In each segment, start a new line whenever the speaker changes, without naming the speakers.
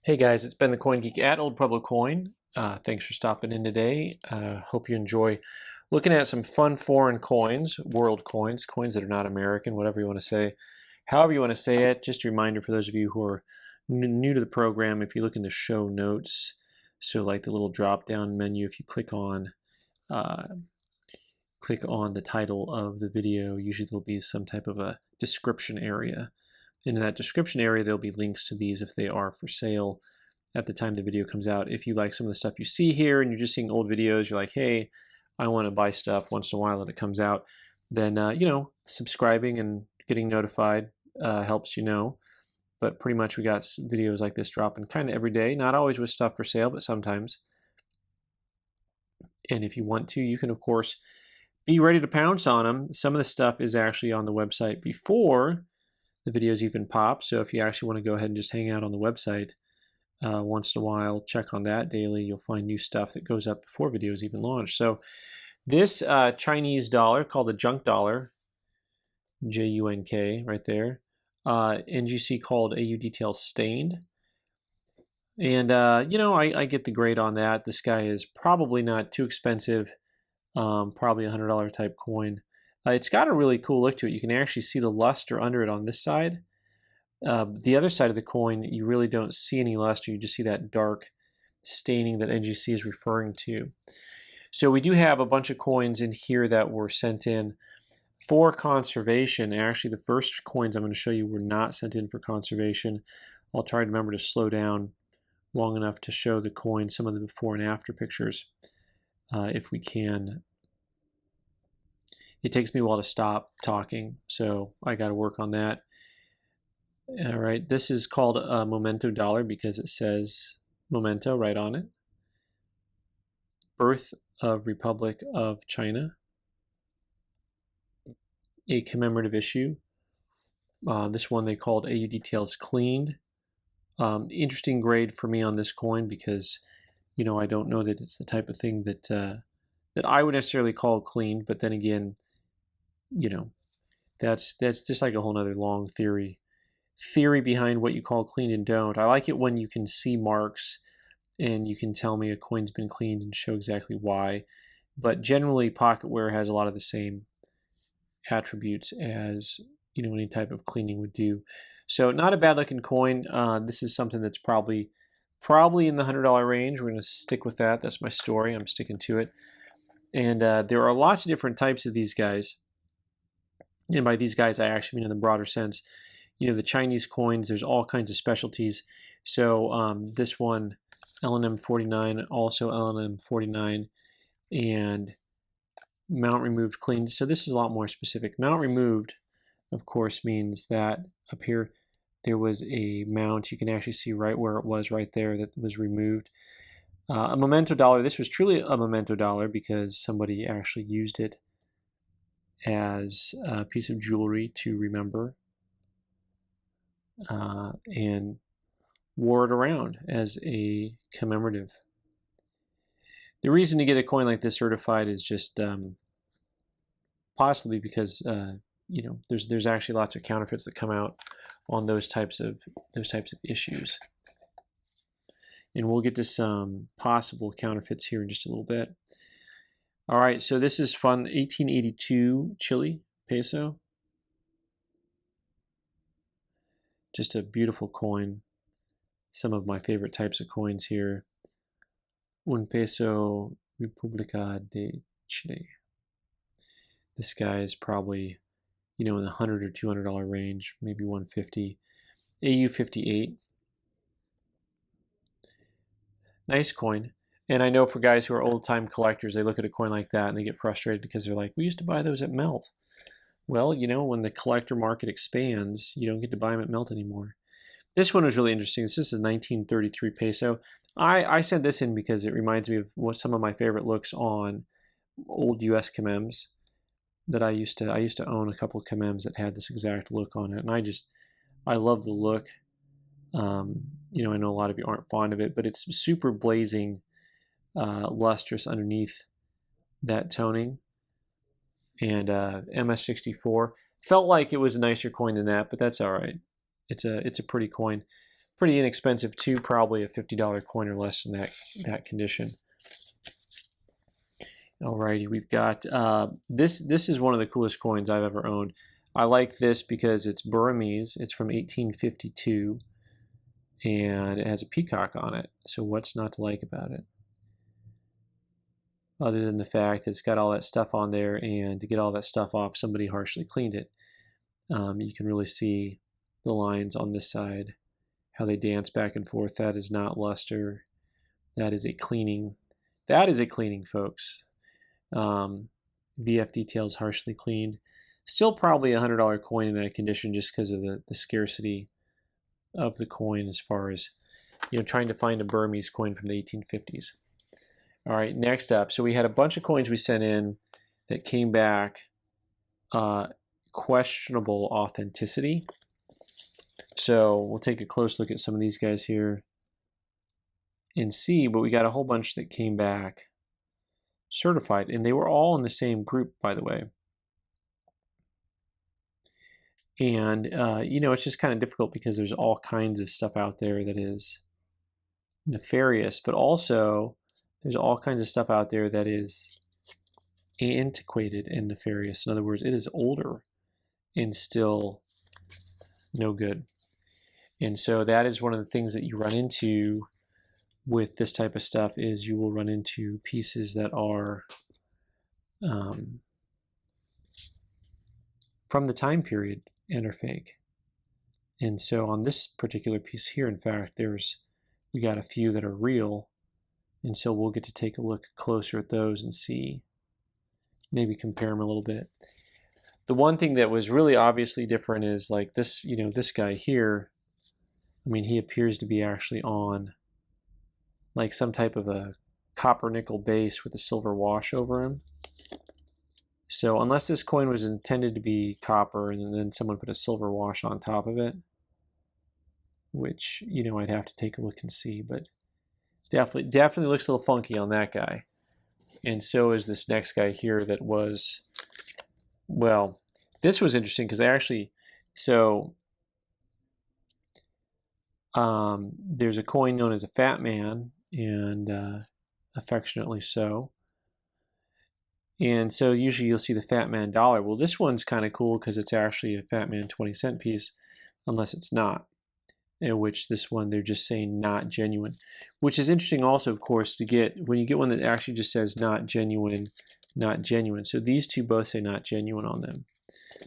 Hey guys, it's Ben the Coin Geek at Old Pueblo Coin. Thanks for stopping in today. Hope you enjoy looking at some fun foreign coins, world coins, coins that are not American, whatever you want to say. However you want to say it, just a reminder for those of you who are new to the program, if you look in the show notes, so like the little drop-down menu, if you uh, click on the title of the video, usually there'll be some type of a description area. And in that description area, there'll be links to these if they are for sale at the time the video comes out. If you like some of the stuff you see here and you're just seeing old videos, you're like, hey, I want to buy stuff once in a while that it comes out, then, subscribing and getting notified helps you know. But pretty much we got videos like this dropping kind of every day, not always with stuff for sale, but sometimes. And if you want to, you can, of course, be ready to pounce on them. Some of the stuff is actually on the website before the videos even pop. So if you actually want to go ahead and just hang out on the website once in a while, check on that daily, you'll find new stuff that goes up before videos even launch. So this Chinese dollar called the junk dollar, JUNK right there, NGC called AU detail stained. And, I get the grade on that. This guy is probably not too expensive, probably a $100 type coin. It's got a really cool look to it. You can actually see the luster under it on this side. The other side of the coin, you really don't see any luster. You just see that dark staining that NGC is referring to. So we do have a bunch of coins in here that were sent in for conservation. Actually, the first coins I'm going to show you were not sent in for conservation. I'll try to remember to slow down long enough to show the coins, some of the before and after pictures, if we can. It takes me a while to stop talking, so I got to work on that. All right, this is called a memento dollar because it says memento right on it. Birth of Republic of China. A commemorative issue. This one they called AU details cleaned. Interesting grade for me on this coin because, I don't know that it's the type of thing that that I would necessarily call cleaned, but then again, that's just like a whole nother long theory behind what you call cleaned and don't. I like it when you can see marks and you can tell me a coin's been cleaned and show exactly why. But generally, pocketware has a lot of the same attributes as any type of cleaning would do. So not a bad looking coin. This is something that's probably in the $100 range. We're going to stick with that. That's my story. I'm sticking to it. And there are lots of different types of these guys. And by these guys, I actually mean in the broader sense. The Chinese coins, there's all kinds of specialties. So this one, LNM 49, also LNM 49, and mount removed cleaned. So this is a lot more specific. Mount removed, of course, means that up here there was a mount. You can actually see right where it was right there that was removed. A memento dollar, this was truly a memento dollar because somebody actually used it as a piece of jewelry to remember and wore it around as a commemorative. The reason to get a coin like this certified is just possibly because there's actually lots of counterfeits that come out on those types of issues. And we'll get to some possible counterfeits here in just a little bit. All right, so this is fun. 1882 Chile peso. Just a beautiful coin. Some of my favorite types of coins here. Un peso República de Chile. This guy is probably, in the $100 or $200 range, maybe $150. AU 58. Nice coin. And I know for guys who are old-time collectors, they look at a coin like that and they get frustrated because they're like, we used to buy those at Melt. Well, when the collector market expands, you don't get to buy them at Melt anymore. This one was really interesting. This is a 1933 peso. I sent this in because it reminds me of what some of my favorite looks on old US commems that I used to own a couple of commems that had this exact look on it. And I love the look. I know a lot of you aren't fond of it, but it's super blazing, lustrous underneath that toning. And MS64 felt like it was a nicer coin than that, but that's all right. It's a pretty coin. pretty inexpensive too, probably a $50 coin or less in that condition. Alrighty, we've got this is one of the coolest coins I've ever owned. I like this because it's Burmese. It's from 1852, and it has a peacock on it. So what's not to like about it? Other than the fact that it's got all that stuff on there, and to get all that stuff off, somebody harshly cleaned it. You can really see the lines on this side, how they dance back and forth. That is not luster. That is a cleaning. That is a cleaning, folks. VF details harshly cleaned. Still probably a $100 coin in that condition just because of the scarcity of the coin as far as, you know, trying to find a Burmese coin from the 1850s. All right, next up. So we had a bunch of coins we sent in that came back questionable authenticity. So we'll take a close look at some of these guys here and see, but we got a whole bunch that came back certified, and they were all in the same group, by the way. And, you know, it's just kind of difficult because there's all kinds of stuff out there that is nefarious, but also there's all kinds of stuff out there that is antiquated and nefarious. In other words, it is older and still no good. And so that is one of the things that you run into with this type of stuff, is you will run into pieces that are from the time period and are fake. And so on this particular piece here, in fact, we got a few that are real, and so we'll get to take a look closer at those and see, maybe compare them a little bit. The one thing that was really obviously different is like this, you know, this guy here. I mean, he appears to be actually on like some type of a copper nickel base with a silver wash over him. So unless this coin was intended to be copper and then someone put a silver wash on top of it, which, you know, I'd have to take a look and see, but definitely looks a little funky on that guy. And so is this next guy here that was, well, this was interesting because I actually, so there's a coin known as a fat man, and affectionately so. And so usually you'll see the fat man dollar. Well, this one's kind of cool because it's actually a fat man 20-cent piece, unless it's not. In which this one, they're just saying not genuine, which is interesting also, of course, to get when you get one that actually just says not genuine, not genuine. So these two both say not genuine on them.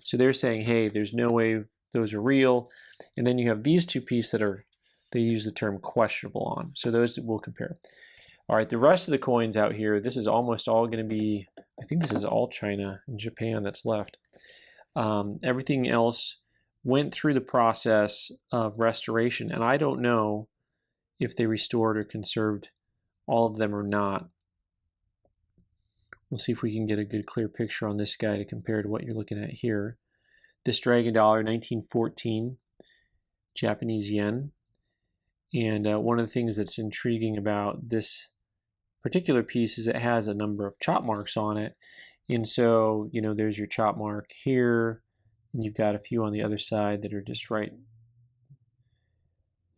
So they're saying, hey, there's no way those are real. And then you have these two pieces that are, they use the term questionable on. So those we'll compare. All right, the rest of the coins out here, this is almost all going to be, I think this is all China and Japan that's left. Everything else went through the process of restoration, and I don't know if they restored or conserved all of them or not. We'll see if we can get a good clear picture on this guy to compare to what you're looking at here. This Dragon Dollar, 1914, Japanese yen. And one of the things that's intriguing about this particular piece is it has a number of chop marks on it. And so, you know, there's your chop mark here, and you've got a few on the other side that are just right.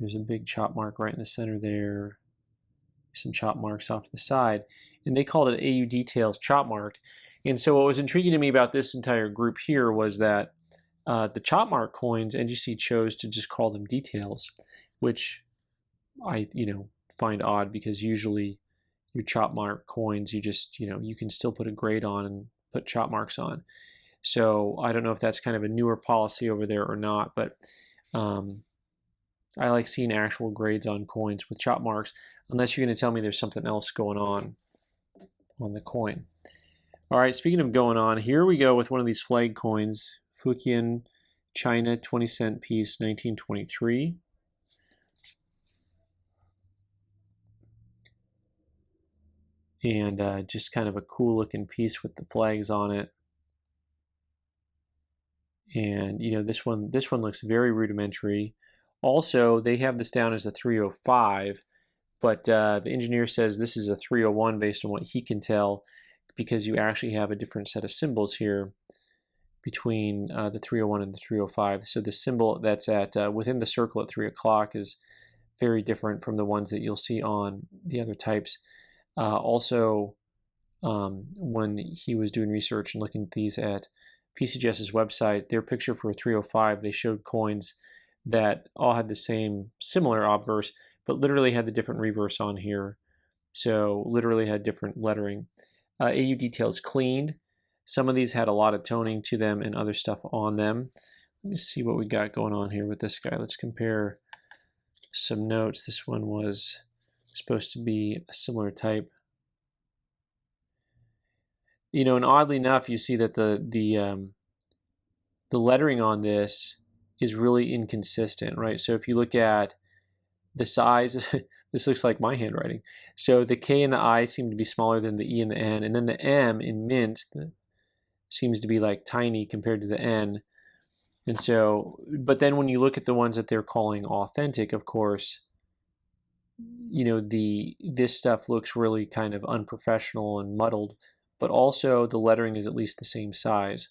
There's a big chop mark right in the center there. Some chop marks off the side. And they called it AU Details chop marked. And so what was intriguing to me about this entire group here was that the chop mark coins, NGC chose to just call them details, which I, you know, find odd because usually your chop mark coins, you just, you know, you can still put a grade on and put chop marks on. So I don't know if that's kind of a newer policy over there or not, but I like seeing actual grades on coins with chop marks, unless you're going to tell me there's something else going on the coin. All right, speaking of going on, here we go with one of these flag coins, Fujian, China, 20-cent piece, 1923. And just kind of a cool looking piece with the flags on it. And you know, this one looks very rudimentary. Also, they have this down as a 305, but the engineer says this is a 301 based on what he can tell, because you actually have a different set of symbols here between the 301 and the 305. So the symbol that's at within the circle at 3 o'clock is very different from the ones that you'll see on the other types. Also, when he was doing research and looking at these at PCGS's website, their picture for 305, they showed coins that all had the same similar obverse, but literally had the different reverse on here. So literally had different lettering. AU details cleaned. Some of these had a lot of toning to them and other stuff on them. Let me see what we got going on here with this guy. Let's compare some notes. This one was supposed to be a similar type. You know, and oddly enough, you see that the lettering on this is really inconsistent, right? So if you look at the size, this looks like my handwriting. So the K and the I seem to be smaller than the E and the N, and then the M in mint seems to be like tiny compared to the N. And so, but then when you look at the ones that they're calling authentic, of course, you know, this stuff looks really kind of unprofessional and muddled, but also the lettering is at least the same size.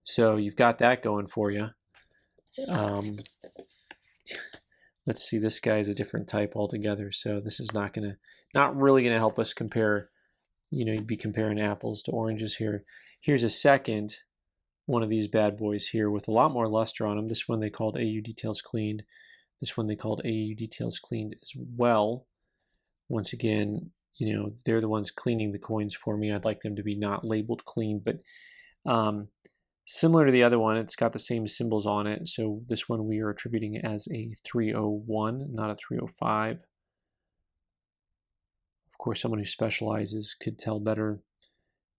So you've got that going for you. Let's see, this guy is a different type altogether. So this is not really gonna help us compare. You know, you'd be comparing apples to oranges here. Here's a second one of these bad boys here with a lot more luster on them. This one they called AU details cleaned. This one they called AU details cleaned as well. Once again, you know, they're the ones cleaning the coins for me. I'd like them to be not labeled clean, but similar to the other one, it's got the same symbols on it. So this one we are attributing as a 301, not a 305. Of course, someone who specializes could tell better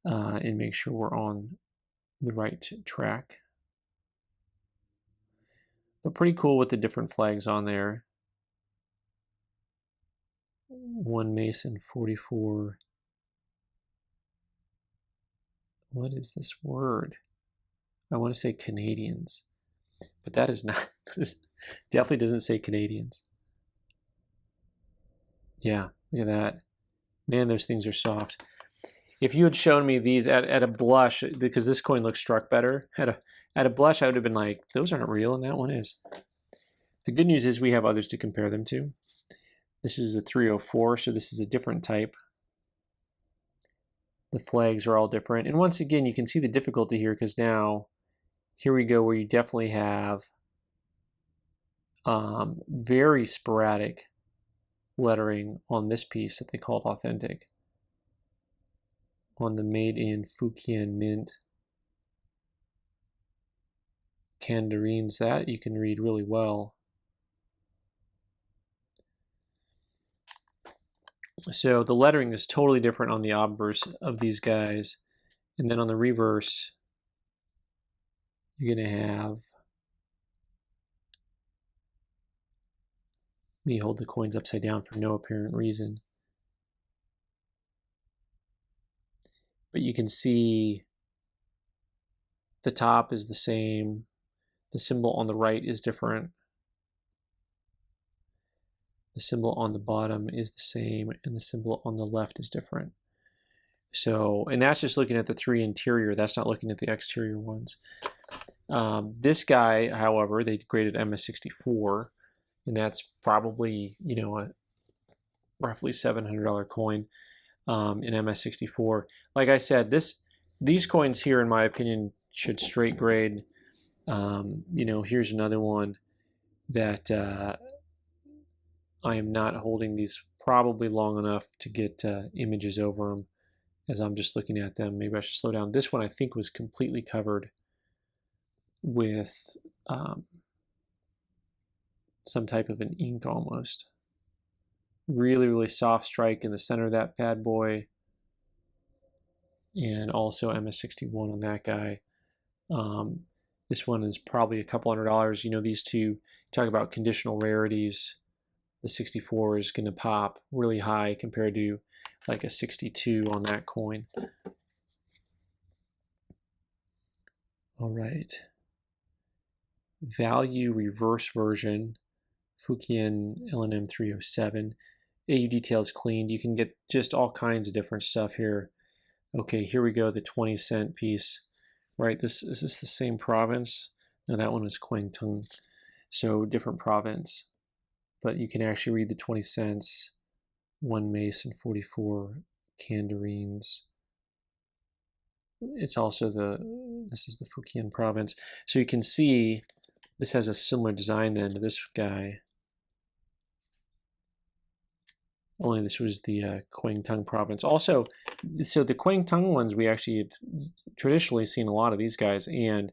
and make sure we're on the right track. But pretty cool with the different flags on there. 1 Mason 44. What is this word? I want to say Canadians, but that is not, this definitely doesn't say Canadians. Yeah, look at that. Man, those things are soft. If you had shown me these at a blush, because this coin looks struck better, at a blush I would have been like, those aren't real and that one is. The good news is we have others to compare them to. This is a 304, so this is a different type. The flags are all different. And once again, you can see the difficulty here because now, here we go where you definitely have very sporadic lettering on this piece that they called authentic. On the made in Fujian mint. Candarines, that you can read really well. So the lettering is totally different on the obverse of these guys. And then on the reverse, you're going to have me hold the coins upside down for no apparent reason. But you can see the top is the same. The symbol on the right is different. The symbol on the bottom is the same, and the symbol on the left is different. So, and that's just looking at the three interior. That's not looking at the exterior ones. This guy, however, they graded MS64, and that's probably, you know, a roughly $700 coin in MS64. Like I said, these coins here, in my opinion, should straight grade. You know, here's another one that I am not holding these probably long enough to get images over them as I'm just looking at them. Maybe I should slow down. This one I think was completely covered with some type of an ink almost. Really, really soft strike in the center of that bad boy. And also MS61 on that guy. This one is probably a couple $100. You know, these two, talk about conditional rarities. The 64 is going to pop really high compared to like a 62 on that coin. All right. Value reverse version, Fujian LNM 307. AU details cleaned. You can get just all kinds of different stuff here. Okay, here we go, the 20-cent piece. Right, is this the same province? No, that one was Quang. So different province, but you can actually read the 20 cents, 1 mace and 44 candarines. It's also this is the Fujian province. So you can see this has a similar design then to this guy. Only this was the Quang province. Also, so the Quang ones, we actually have traditionally seen a lot of these guys, and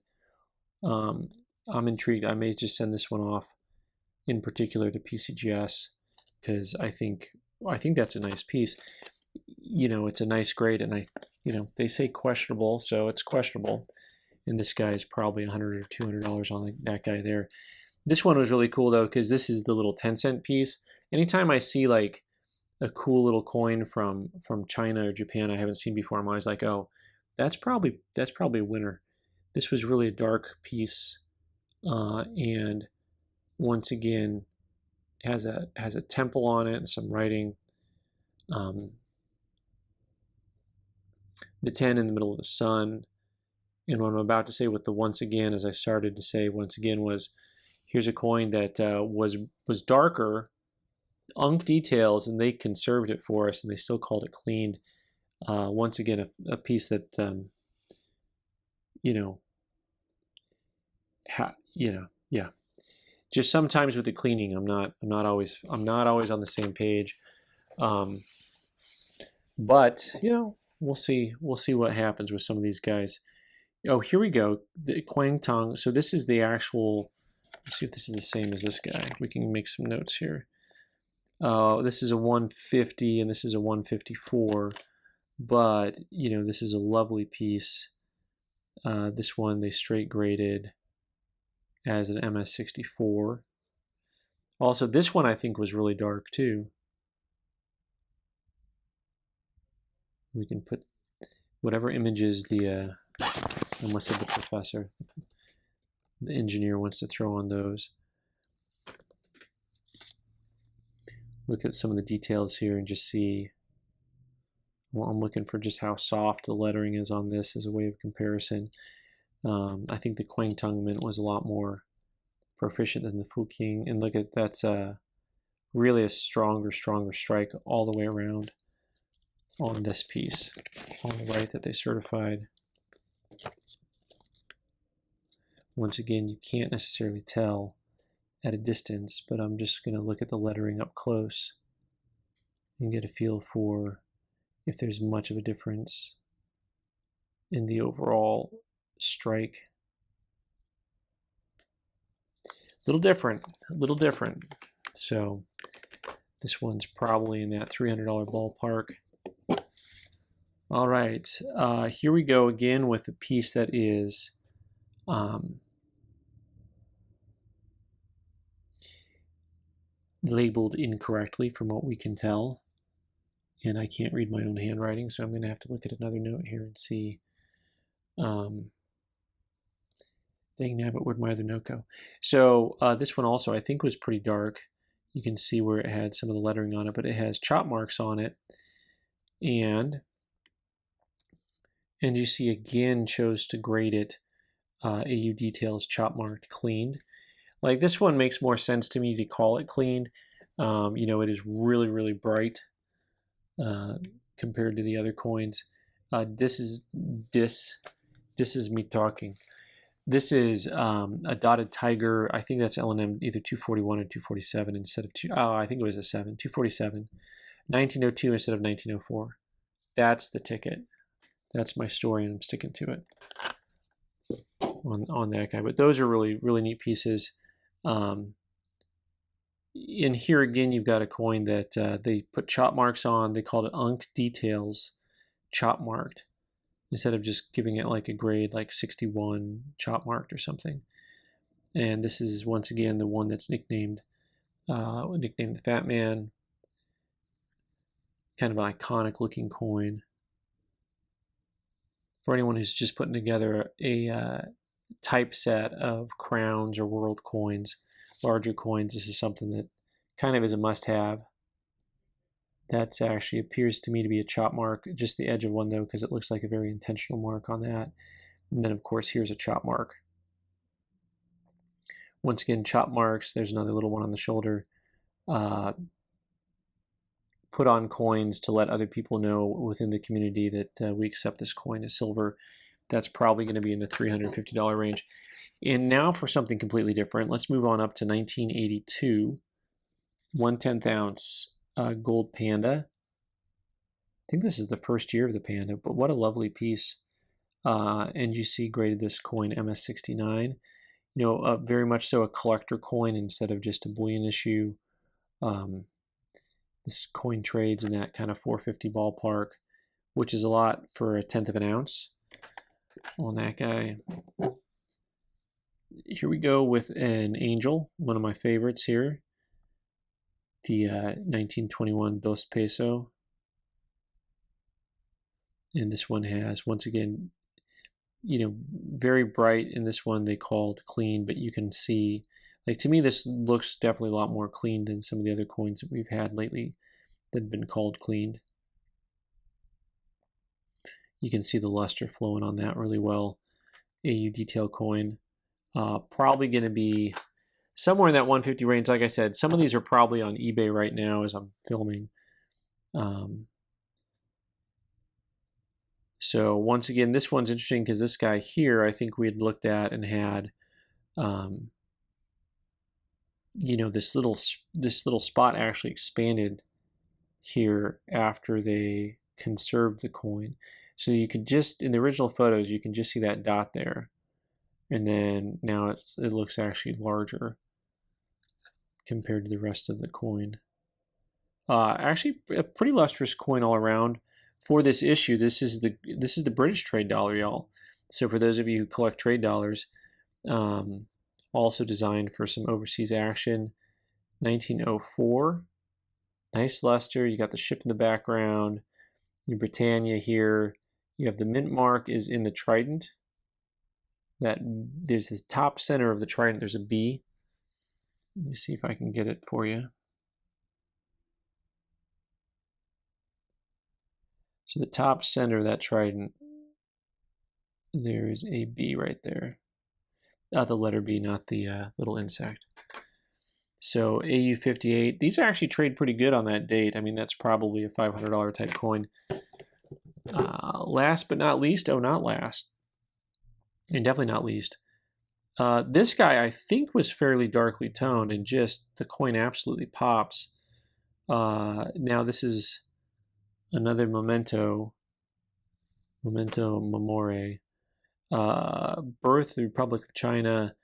I'm intrigued. I may just send this one off in particular to PCGS because I think that's a nice piece. You know, it's a nice grade, and they say questionable, so it's questionable. And this guy is probably $100 or $200 on that guy there. This one was really cool though because this is the little 10-cent piece. Anytime I see like a cool little coin from China or Japan I haven't seen before, I'm always like, oh, that's probably a winner. This was really a dark piece, and once again has a temple on it and some writing. The 10 in the middle of the sun. And what I'm about to say with the once again, as I started to say once again, was here's a coin that was darker, unk details, and they conserved it for us, and they still called it cleaned. Once again, a piece that yeah. Just sometimes with the cleaning, I'm not always on the same page. But we'll see what happens with some of these guys. Oh, here we go. The Quang Tong. So this is the actual. Let's see if this is the same as this guy. We can make some notes here. This is a 150 and this is a 154. But this is a lovely piece. This one they straight graded as an MS64. Also, this one I think was really dark too. We can put whatever images the I almost said the professor, the engineer wants to throw on those. Look at some of the details here and just see. Well, I'm looking for just how soft the lettering is on this as a way of comparison. I think the Quang mint was a lot more proficient than the Fujian, and look at that's really a stronger strike all the way around on this piece on the right that they certified. Once again, you can't necessarily tell at a distance, but I'm just going to look at the lettering up close and get a feel for if there's much of a difference in the overall strike. A little different. So this one's probably in that $300 ballpark. All right, here we go again with a piece that is labeled incorrectly from what we can tell. And I can't read my own handwriting, so I'm going to have to look at another note here and see. Dang nabbit, where'd my other note go? So this one also I think was pretty dark. You can see where it had some of the lettering on it, but it has Chopmarks on it. And NGC again chose to grade it AU details Chopmarked cleaned. Like this one makes more sense to me to call it cleaned. It is really bright compared to the other coins. This is me talking. This is a dotted tiger. I think that's LNM either 241 or 247 instead of I think it was a 247. 1902 instead of 1904. That's the ticket. That's my story, and I'm sticking to it on that guy. But those are really neat pieces. In here again, you've got a coin that they put chop marks on. They called it Unk Details chop marked instead of just giving it like a grade like 61 chop marked or something. And this is once again the one that's nicknamed the Fat Man. Kind of an iconic looking coin. For anyone who's just putting together a typeset of crowns or world coins, larger coins, this is something that kind of is a must-have. That actually appears to me to be a chop mark, just the edge of one though, because it looks like a very intentional mark on that. And then of course here's a chop mark. Once again, Chopmarks, there's another little one on the shoulder. Put on coins to let other people know within the community that we accept this coin as silver. That's probably going to be in the $350 range. And now for something completely different. Let's move on up to 1982. 1/10 ounce gold Panda. I think this is the first year of the Panda, but what a lovely piece. NGC graded this coin MS69. You know, very much so a collector coin instead of just a bullion issue. This coin trades in that kind of 450 ballpark, which is a lot for 1/10 of an ounce on that guy. Here we go with an angel, one of my favorites here. The 1921 Dos Peso. And this one has, once again, you know, very bright. In this one they called clean, but you can see, like, to me this looks definitely a lot more clean than some of the other coins that we've had lately that have been called cleaned. You can see the luster flowing on that really well. AU detail coin. Probably going to be somewhere in that 150 range. Like I said, some of these are probably on eBay right now as I'm filming. So once again, this one's interesting because this guy here, I think we had looked at and had, you know, this little spot actually expanded here after they conserved the coin. So you could just, in the original photos, you can just see that dot there. And then now it looks actually larger compared to the rest of the coin. Actually, a pretty lustrous coin all around. For this issue, this is the British trade dollar, y'all. So for those of you who collect trade dollars, also designed for some overseas action. 1904, nice luster. You got the ship in the background. New Britannia here. You have the mint mark is in the trident. That there's the top center of the trident. There's a B. Let me see if I can get it for you. So the top center of that trident, there is a B right there. The letter B, not the little insect. So AU58, these actually trade pretty good on that date. I mean, that's probably a $500 type coin. Last but not least, not last, and definitely not least, this guy I think was fairly darkly toned, and just the coin absolutely pops. Now this is another memento memore. Birth, the Republic of China.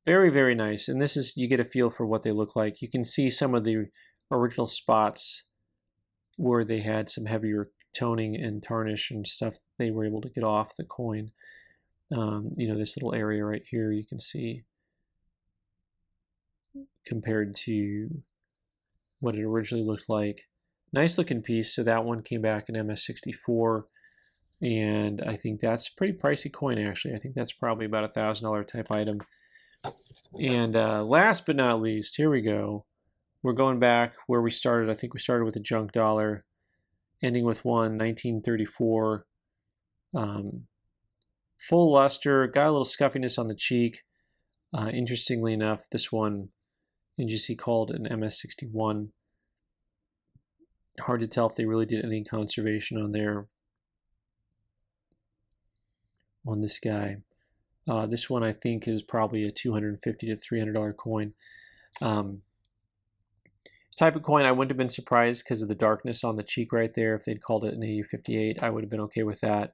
Very, very nice. And this is, you get a feel for what they look like. You can see some of the original spots where they had some heavier toning and tarnish and stuff they were able to get off the coin. You know, this little area right here you can see compared to what it originally looked like. Nice looking piece. So that one came back in MS64, and I think that's a pretty pricey coin actually. I think that's probably about $1,000 type item. And last but not least, here we go. We're going back where we started. I think we started with a junk dollar, ending with one, 1934. Full luster, got a little scuffiness on the cheek. Interestingly enough, this one NGC called an MS61. Hard to tell if they really did any conservation on this guy. This one I think is probably a $250 to $300 coin. Type of coin I wouldn't have been surprised because of the darkness on the cheek right there. If they'd called it an AU58, I would have been okay with that.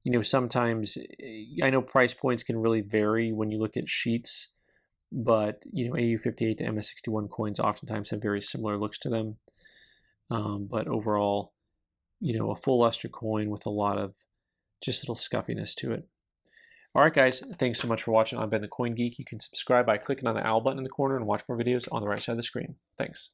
You know, sometimes I know price points can really vary when you look at sheets, but you know, AU58 to MS61 coins oftentimes have very similar looks to them. But overall, you know, a full luster coin with a lot of just little scuffiness to it. All right, guys, thanks so much for watching. I've been the Coin Geek. You can subscribe by clicking on the owl button in the corner and watch more videos on the right side of the screen. Thanks.